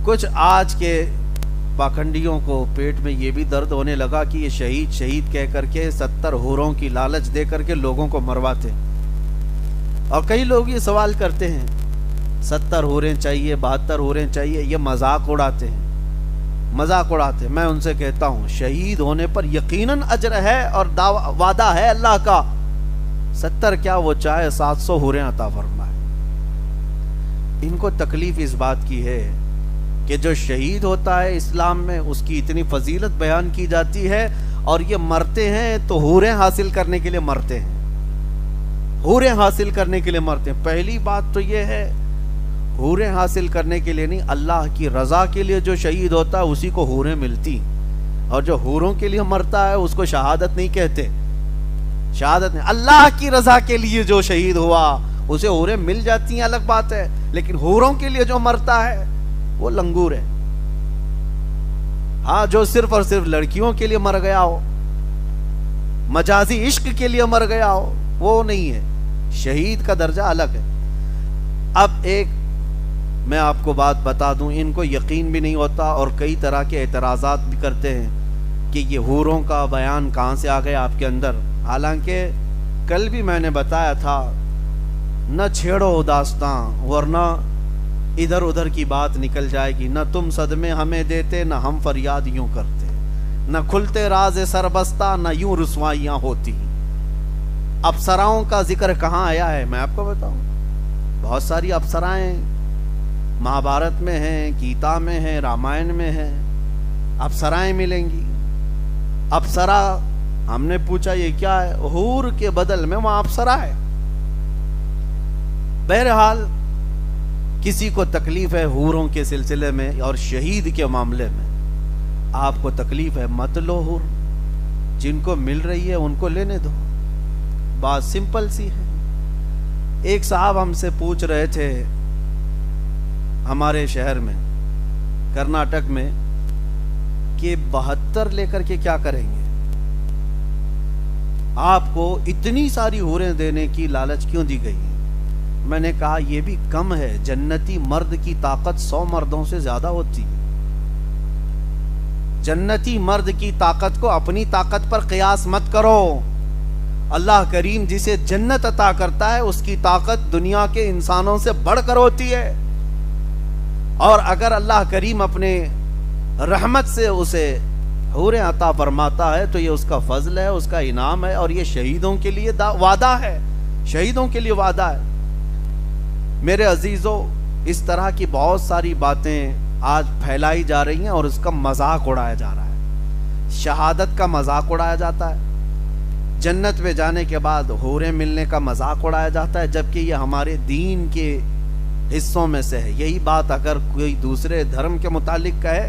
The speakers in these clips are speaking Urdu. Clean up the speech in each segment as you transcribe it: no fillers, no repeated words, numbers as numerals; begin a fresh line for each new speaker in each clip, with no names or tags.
کچھ آج کے پاکھنڈیوں کو پیٹ میں یہ بھی درد ہونے لگا کہ یہ شہید شہید کہہ کر کے 70 حوروں کی لالچ دے کر کے لوگوں کو مرواتے ہیں۔ اور کئی لوگ یہ سوال کرتے ہیں 70 حوریں چاہیے، 72 حوریں چاہیے، یہ مذاق اڑاتے ہیں، مذاق اڑاتے ہیں۔ میں ان سے کہتا ہوں شہید ہونے پر یقیناً اجر ہے اور وعدہ ہے اللہ کا، 70 کیا وہ چاہے 700 حوریں عطا فرمائے۔ ان کو تکلیف اس بات کی ہے کہ جو شہید ہوتا ہے اسلام میں اس کی اتنی فضیلت بیان کی جاتی ہے، اور یہ مرتے ہیں تو حوریں حاصل کرنے کے لیے مرتے ہیں، حوریں حاصل کرنے کے لیے مرتے ہیں۔ پہلی بات تو یہ ہے حوریں حاصل کرنے کے لیے نہیں، اللہ کی رضا کے لیے جو شہید ہوتا ہے اسی کو حوریں ملتی، اور جو حوروں کے لیے مرتا ہے اس کو شہادت نہیں کہتے، شہادت نہیں۔ اللہ کی رضا کے لیے جو شہید ہوا اسے حوریں مل جاتی ہیں الگ بات ہے، لیکن حوروں کے لیے جو مرتا ہے وہ لنگور ہے۔ ہاں جو صرف اور صرف لڑکیوں کے لیے مر گیا ہو، مجازی عشق کے لیے مر گیا ہو، وہ نہیں ہے، شہید کا درجہ الگ ہے۔ اب ایک میں آپ کو بات بتا دوں، ان کو یقین بھی نہیں ہوتا اور کئی طرح کے اعتراضات بھی کرتے ہیں کہ یہ حوروں کا بیان کہاں سے آ گیا آپ کے اندر، حالانکہ کل بھی میں نے بتایا تھا نہ چھیڑو داستاں ورنہ ادھر ادھر کی بات نکل جائے گی، نہ تم صدمے ہمیں دیتے نہ ہم فریاد یوں کرتے، نہ کھلتے راز سربستہ نہ یوں رسوائیاں ہوتی۔ ابصراؤں کا ذکر کہاں آیا ہے میں آپ کو بتاؤں، بہت ساری ابصرائیں مہابھارت میں ہیں، گیتا میں ہیں، رامائن میں ہیں، ابصرائیں ملیں گی۔ ابصرا ہم نے پوچھا یہ کیا ہے، حور کے بدل میں وہاں ابصرا ہے۔ بہرحال کسی کو تکلیف ہے حوروں کے سلسلے میں اور شہید کے معاملے میں، آپ کو تکلیف ہے مت لو حور، جن کو مل رہی ہے ان کو لینے دو، بات سمپل سی ہے۔ ایک صاحب ہم سے پوچھ رہے تھے ہمارے شہر میں کرناٹک میں کہ 72 لے کر کے کیا کریں گے، آپ کو اتنی ساری حوریں دینے کی لالچ کیوں دی گئی ہے؟ میں نے کہا یہ بھی کم ہے، جنتی مرد کی طاقت 100 مردوں سے زیادہ ہوتی ہے۔ جنتی مرد کی طاقت کو اپنی طاقت پر قیاس مت کرو، اللہ کریم جسے جنت عطا کرتا ہے اس کی طاقت دنیا کے انسانوں سے بڑھ کر ہوتی ہے، اور اگر اللہ کریم اپنے رحمت سے اسے حوریں عطا فرماتا ہے تو یہ اس کا فضل ہے، اس کا انعام ہے، اور یہ شہیدوں کے لیے وعدہ ہے، شہیدوں کے لیے وعدہ ہے۔ میرے عزیزو، اس طرح کی بہت ساری باتیں آج پھیلائی جا رہی ہیں اور اس کا مذاق اڑایا جا رہا ہے، شہادت کا مذاق اڑایا جاتا ہے، جنت میں جانے کے بعد حوریں ملنے کا مذاق اڑایا جاتا ہے، جبکہ یہ ہمارے دین کے حصوں میں سے ہے۔ یہی بات اگر کوئی دوسرے دھرم کے متعلق کہے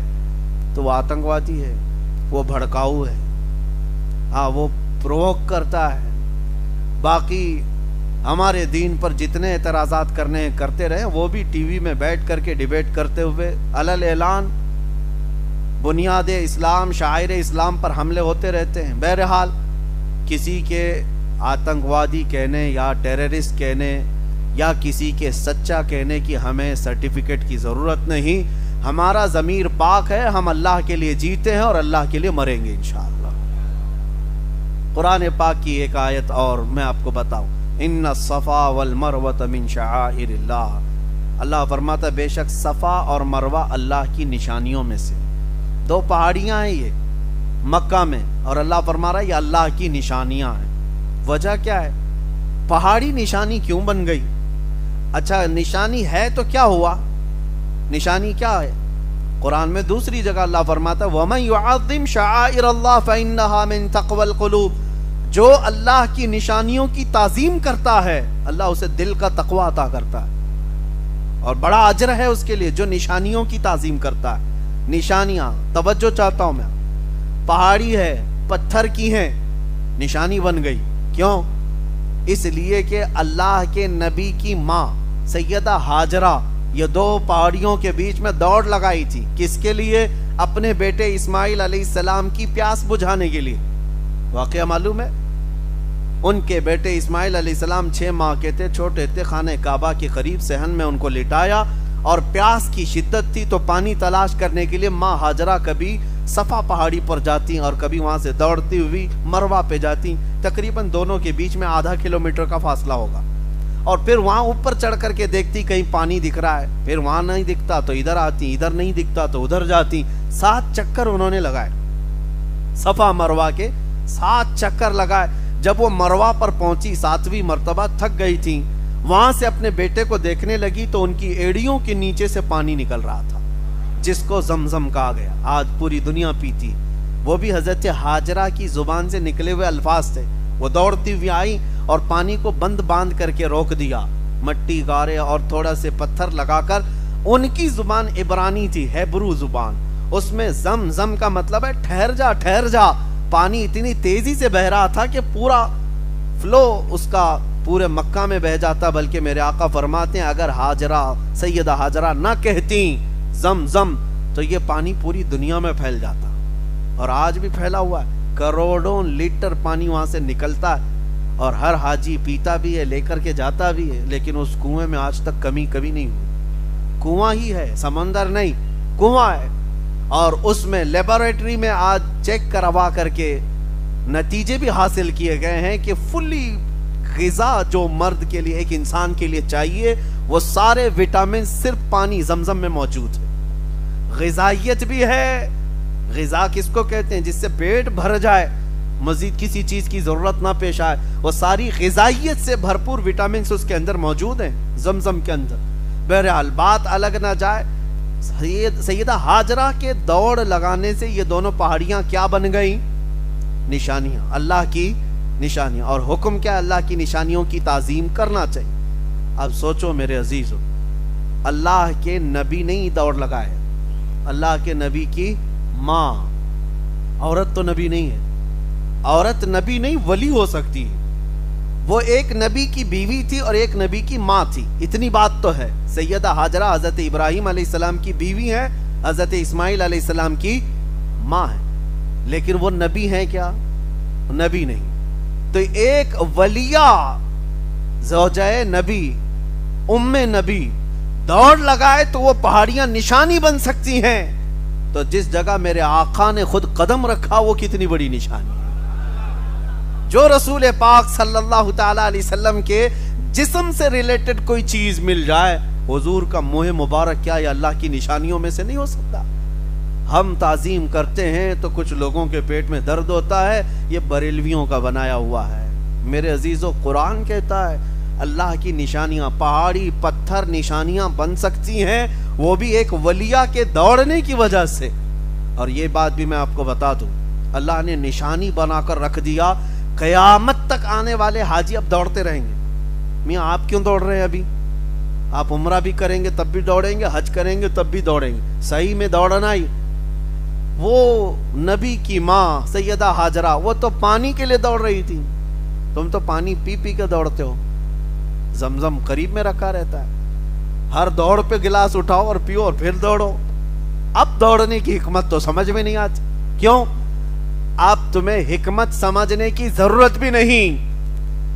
تو وہ آتنکوادی ہے، وہ بھڑکاؤ ہے، ہاں وہ پرووک کرتا ہے۔ باقی ہمارے دین پر جتنے اعتراضات کرتے رہے وہ بھی ٹی وی میں بیٹھ کر کے ڈیبیٹ کرتے ہوئے علل اعلان بنیاد اسلام، شاعر اسلام پر حملے ہوتے رہتے ہیں۔ بہرحال کسی کے آتنکوادی کہنے یا ٹیررسٹ کہنے یا کسی کے سچا کہنے کی ہمیں سرٹیفکیٹ کی ضرورت نہیں، ہمارا ضمیر پاک ہے، ہم اللہ کے لیے جیتے ہیں اور اللہ کے لیے مریں گے انشاءاللہ۔ قرآن پاک کی ایک آیت اور میں آپ کو بتاؤں، ان الصفا والمروہ من شعائر اللہ، اللہ فرماتا ہے بے شک صفا اور مروہ اللہ کی نشانیوں میں سے، 2 پہاڑیاں ہیں یہ مکہ میں، اور اللہ فرما رہا ہے یہ اللہ کی نشانیاں ہیں۔ وجہ کیا ہے؟ پہاڑی نشانی کیوں بن گئی؟ اچھا نشانی ہے تو کیا ہوا؟ نشانی کیا ہے؟ قرآن میں دوسری جگہ اللہ فرماتا ہے وَمَن يُعَظِّمْ شَعَائِرَ اللَّهِ فَإِنَّهَا مِن تَقْوَى الْقُلُوبِ، جو اللہ کی نشانیوں کی تعظیم کرتا ہے اللہ اسے دل کا تقوی عطا کرتا ہے، اور بڑا اجر ہے اس کے لیے جو نشانیوں کی تعظیم کرتا ہے۔ نشانیاں توجہ چاہتا ہوں میں، پہاڑی ہے، پتھر کی ہیں، نشانی بن گئی، کیوں؟ اس لیے کہ اللہ کے نبی کی ماں سیدہ ہاجرہ یہ 2 پہاڑیوں کے بیچ میں دوڑ لگائی تھی، کس کے لیے؟ اپنے بیٹے اسماعیل علیہ السلام کی پیاس بجھانے کے لیے۔ واقعہ معلوم ہے، ان کے بیٹے اسماعیل علیہ السلام 6 ماہ کے تھے، چھوٹے تھے، خانہ کعبہ کے قریب صحن میں ان کو لٹایا اور پیاس کی شدت تھی، تو پانی تلاش کرنے کے لیے ماں ہاجرہ کبھی صفا پہاڑی پر جاتی اور کبھی وہاں سے دوڑتی ہوئی مروہ پہ جاتی، تقریباً دونوں کے بیچ میں آدھا کلومیٹر کا فاصلہ ہوگا، اور پھر وہاں اوپر چڑھ کر کے دیکھتی کہیں پانی دکھ رہا ہے، پھر وہاں نہیں دکھتا تو ادھر آتی، ادھر نہیں دکھتا تو ادھر جاتی۔ 7 چکر انہوں نے لگائے، صفا مروہ کے 7 چکر لگائے۔ جب وہ مروہ پر پہنچی 7ویں مرتبہ تھک گئی تھی، وہاں سے اپنے بیٹے کو دیکھنے لگی تو ان کی ایڑیوں کے نیچے سے پانی نکل رہا تھا، جس کو زمزم کہا گیا، آج پوری دنیا پیتی۔ وہ بھی حضرت ہاجرہ کی زبان سے نکلے ہوئے الفاظ تھے۔ وہ دوڑتی ہوئی آئی اور پانی کو بند باندھ کر کے روک دیا، مٹی گارے اور تھوڑا سے پتھر لگا کر۔ ان کی زبان عبرانی تھی، ہیبرو زبان، اس میں زم کا مطلب ہے ٹھہر جا ٹھہر جا۔ پانی اتنی تیزی سے بہ رہا تھا کہ پورا فلو اس کا پورے مکہ میں بہ جاتا، بلکہ میرے آقا فرماتے ہیں اگر ہاجرہ سیدہ ہاجرہ نہ کہتی زم تو یہ پانی پوری دنیا میں پھیل جاتا، اور آج بھی پھیلا ہوا ہے، کروڑوں لیٹر پانی وہاں سے نکلتا ہے، اور ہر حاجی پیتا بھی ہے، لے کر کے جاتا بھی ہے، لیکن اس کنویں میں آج تک کمی کبھی نہیں ہوئی۔ کنواں ہی ہے، سمندر نہیں، کنواں ہے، اور اس میں لیبارٹری میں آج چیک کروا کر کے نتیجے بھی حاصل کیے گئے ہیں کہ فلی غذا جو مرد کے لیے، ایک انسان کے لیے چاہیے، وہ سارے وٹامن صرف پانی زمزم میں موجود ہے۔ غذائیت بھی ہے، غذا کس کو کہتے ہیں؟ جس سے پیٹ بھر جائے، مزید کسی چیز کی ضرورت نہ پیش آئے، وہ ساری غذائیت سے بھرپور وٹامنز اس کے اندر موجود ہیں زمزم کے اندر۔ بہرحال بات الگ نہ جائے، سیدہ ہاجرہ کے دوڑ لگانے سے یہ دونوں پہاڑیاں کیا بن گئیں؟ نشانیاں، اللہ کی نشانیاں۔ اور حکم کیا؟ اللہ کی نشانیوں کی تعظیم کرنا چاہیے۔ اب سوچو میرے عزیزو، اللہ کے نبی نہیں دوڑ لگائے، اللہ کے نبی کی ماں، عورت تو نبی نہیں ہے، عورت نبی نہیں ولی ہو سکتی ہے، وہ ایک نبی کی بیوی تھی اور ایک نبی کی ماں تھی، اتنی بات تو ہے۔ سیدہ ہاجرہ حضرت ابراہیم علیہ السلام کی بیوی ہے، حضرت اسماعیل علیہ السلام کی ماں ہے، لیکن وہ نبی ہیں کیا؟ نبی نہیں۔ تو ایک ولیہ زوجہ نبی، ام نبی دوڑ لگائے تو وہ پہاڑیاں نشانی بن سکتی ہیں، تو جس جگہ میرے آقا نے خود قدم رکھا وہ کتنی بڑی نشانی ہے۔ جو رسول پاک صلی اللہ تعالی علیہ وسلم کے جسم سے ریلیٹڈ کوئی چیز مل جائے، حضور کا منہ مبارک کیا یہ اللہ کی نشانیوں میں سے نہیں ہو سکتا؟ ہم تعظیم کرتے ہیں تو کچھ لوگوں کے پیٹ میں درد ہوتا ہے، یہ بریلویوں کا بنایا ہوا ہے۔ میرے عزیزو، قرآن کہتا ہے اللہ کی نشانیاں، پہاڑی پتھر نشانیاں بن سکتی ہیں، وہ بھی ایک ولیہ کے دوڑنے کی وجہ سے۔ اور یہ بات بھی میں آپ کو بتا دوں، اللہ نے نشانی بنا کر رکھ دیا، قیامت تک آنے والے حاجی اب دوڑتے رہیں گے۔ میاں آپ کیوں دوڑ رہے ہیں؟ ابھی آپ عمرہ بھی کریں گے تب بھی دوڑیں گے، حج کریں گے تب بھی دوڑیں گے، صحیح میں دوڑنا ہی۔ وہ نبی کی ماں سیدہ ہاجرہ، وہ تو پانی کے لیے دوڑ رہی تھی، تم تو پانی پی پی کے دوڑتے ہو، زمزم قریب میں رکھا رہتا ہے، ہر دوڑ پہ گلاس اٹھاؤ اور پیو اور پھر دوڑو۔ اب دوڑنے کی حکمت تو سمجھ میں نہیں آتی، کیوں؟ اب تمہیں حکمت سمجھنے کی ضرورت بھی نہیں،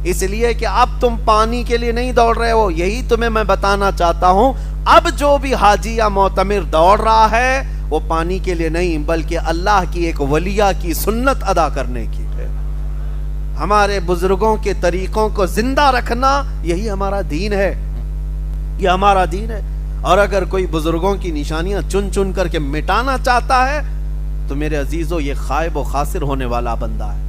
اس لیے کہ اب تم پانی کے لیے نہیں دوڑ رہے ہو۔ یہی تمہیں میں بتانا چاہتا ہوں، اب جو بھی حاجی یا معتمر دوڑ رہا ہے وہ پانی کے لیے نہیں، بلکہ اللہ کی ایک ولیہ کی سنت ادا کرنے کی ہے۔ ہمارے بزرگوں کے طریقوں کو زندہ رکھنا یہی ہمارا دین ہے، یہ ہمارا دین ہے۔ اور اگر کوئی بزرگوں کی نشانیاں چن چن کر کے مٹانا چاہتا ہے تو میرے عزیزو یہ خائب و خاسر ہونے والا بندہ ہے۔